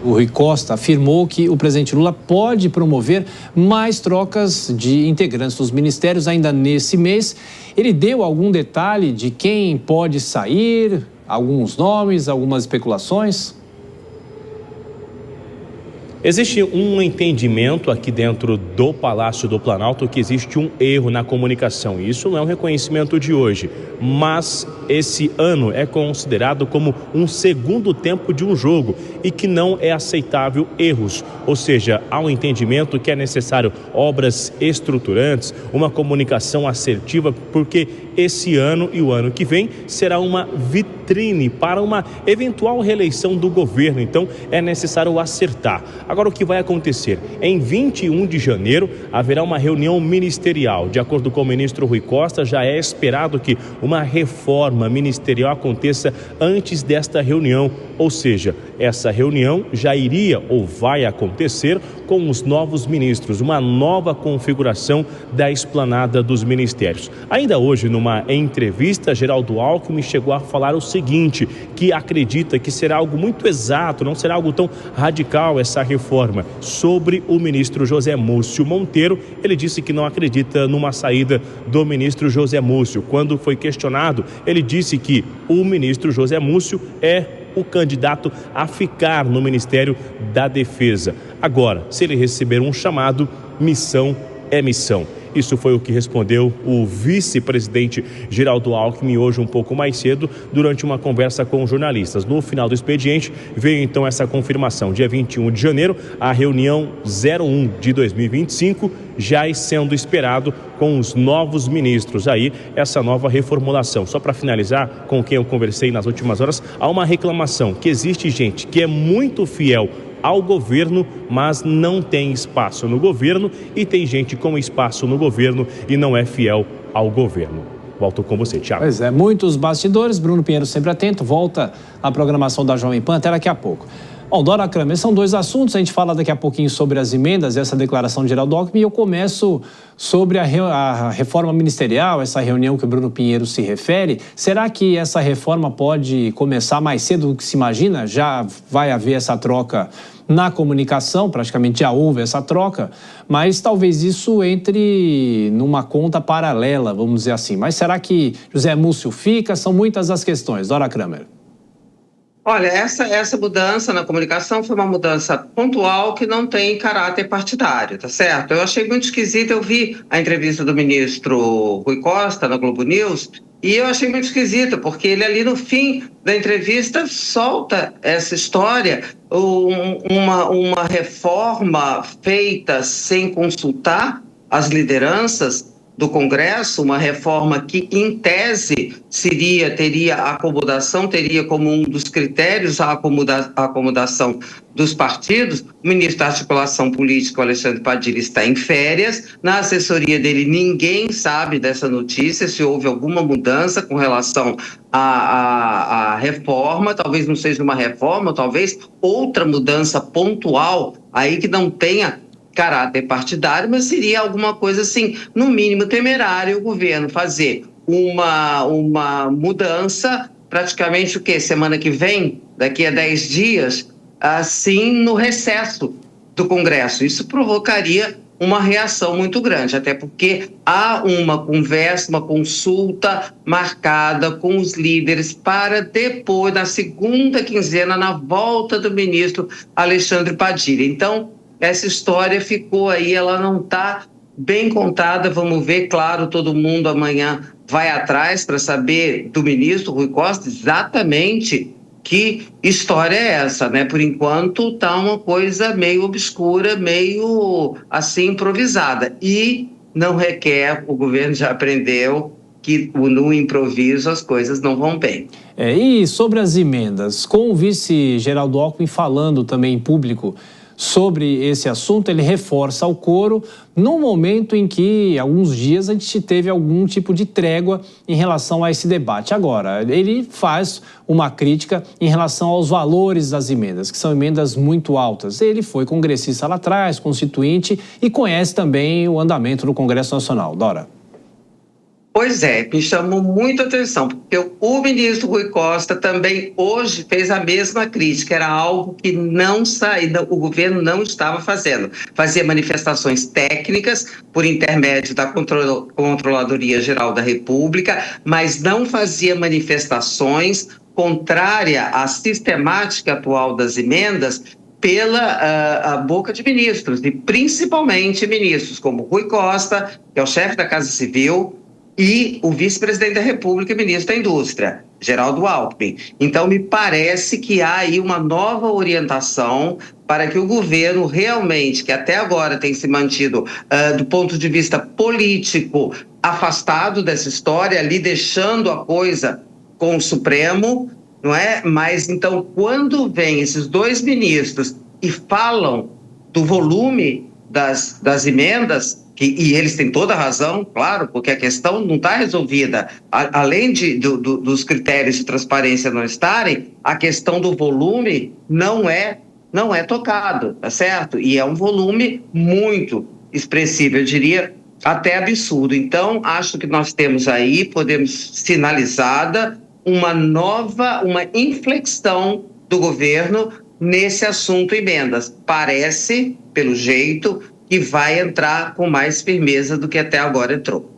O Rui Costa afirmou que o presidente Lula pode promover mais trocas de integrantes dos ministérios ainda nesse mês. Ele deu algum detalhe de quem pode sair, alguns nomes, algumas especulações? Existe um entendimento aqui dentro do Palácio do Planalto que existe um erro na comunicação. Isso não é um reconhecimento de hoje, mas esse ano é considerado como um segundo tempo de um jogo e que não é aceitável erros. Ou seja, há um entendimento que é necessário obras estruturantes, uma comunicação assertiva, porque esse ano e o ano que vem será uma vitrine para uma eventual reeleição do governo. Então, é necessário acertar. Agora, o que vai acontecer? Em 21 de janeiro, haverá uma reunião ministerial. De acordo com o ministro Rui Costa, já é esperado que uma reforma ministerial aconteça antes desta reunião. Ou seja, essa reunião já iria ou vai acontecer com os novos ministros, uma nova configuração da esplanada dos ministérios. Ainda hoje, numa entrevista, Geraldo Alckmin chegou a falar o seguinte, que acredita que será algo muito exato, não será algo tão radical essa reforma. Sobre o ministro José Múcio Monteiro, ele disse que não acredita numa saída do ministro José Múcio. Quando foi questionado, ele disse que o ministro José Múcio é o candidato a ficar no Ministério da Defesa. Agora, se ele receber um chamado, missão é missão. Isso foi o que respondeu o vice-presidente Geraldo Alckmin hoje um pouco mais cedo, durante uma conversa com jornalistas. No final do expediente, veio então essa confirmação. Dia 21 de janeiro, a reunião 01 de 2025, já sendo esperado com os novos ministros. Aí, essa nova reformulação. Só para finalizar, com quem eu conversei nas últimas horas, há uma reclamação que existe gente que é muito fiel ao governo, mas não tem espaço no governo, e tem gente com espaço no governo e não é fiel ao governo. Volto com você, Thiago. Pois é, muitos bastidores. Bruno Pinheiro sempre atento. Volta à programação da Jovem Pan até daqui a pouco. Bom, Dora Kramer, são dois assuntos. A gente fala daqui a pouquinho sobre as emendas, essa declaração de Geraldo Alckmin, e eu começo sobre a reforma ministerial, essa reunião que o Bruno Pinheiro se refere. Será que essa reforma pode começar mais cedo do que se imagina? Já vai haver essa troca na comunicação, praticamente já houve essa troca, mas talvez isso entre numa conta paralela, vamos dizer assim. Mas será que José Múcio fica? São muitas as questões. Dora Kramer. Olha, essa mudança na comunicação foi uma mudança pontual que não tem caráter partidário, tá certo? Eu achei muito esquisito, eu vi a entrevista do ministro Rui Costa na Globo News e eu achei muito esquisito, porque ele ali no fim da entrevista solta essa história, uma reforma feita sem consultar as lideranças do Congresso, uma reforma que, em tese, teria acomodação, teria como um dos critérios a acomodação dos partidos. O ministro da Articulação Política, Alexandre Padilha, está em férias. Na assessoria dele, ninguém sabe dessa notícia, se houve alguma mudança com relação à reforma. Talvez não seja uma reforma, talvez outra mudança pontual, aí que não tenha caráter partidário, mas seria alguma coisa assim, no mínimo temerário, o governo fazer uma mudança, praticamente o quê? Semana que vem, daqui a 10 dias, assim, no recesso do Congresso. Isso provocaria uma reação muito grande, até porque há uma conversa, uma consulta marcada com os líderes para depois, na segunda quinzena, na volta do ministro Alexandre Padilha. Então, essa história ficou aí, ela não está bem contada. Vamos ver, claro, todo mundo amanhã vai atrás para saber do ministro Rui Costa exatamente que história é essa, né? Por enquanto está uma coisa meio obscura, meio assim improvisada. E não requer, o governo já aprendeu que no improviso as coisas não vão bem. E sobre as emendas, com o vice Geraldo Alckmin falando também em público sobre esse assunto, ele reforça o coro no momento em que, há alguns dias, a gente teve algum tipo de trégua em relação a esse debate. Agora, ele faz uma crítica em relação aos valores das emendas, que são emendas muito altas. Ele foi congressista lá atrás, constituinte, e conhece também o andamento do Congresso Nacional. Dora. Pois é, me chamou muito a atenção, porque o ministro Rui Costa também hoje fez a mesma crítica, era algo que não saía, o governo não estava fazendo. Fazia manifestações técnicas por intermédio da Controladoria Geral da República, mas não fazia manifestações contrária à sistemática atual das emendas pela a boca de ministros, e principalmente ministros como Rui Costa, que é o chefe da Casa Civil, e o vice-presidente da República e ministro da Indústria, Geraldo Alckmin. Então, me parece que há aí uma nova orientação para que o governo realmente, que até agora tem se mantido, do ponto de vista político, afastado dessa história, ali deixando a coisa com o Supremo, não é? Mas, então, quando vêm esses dois ministros e falam do volume das emendas, e eles têm toda a razão, claro, porque a questão não está resolvida. Além dos critérios de transparência não estarem, a questão do volume não é tocado, tá certo? E é um volume muito expressivo, eu diria até absurdo. Então, acho que nós temos aí, podemos sinalizada uma inflexão do governo nesse assunto emendas. Parece, pelo jeito, que vai entrar com mais firmeza do que até agora entrou.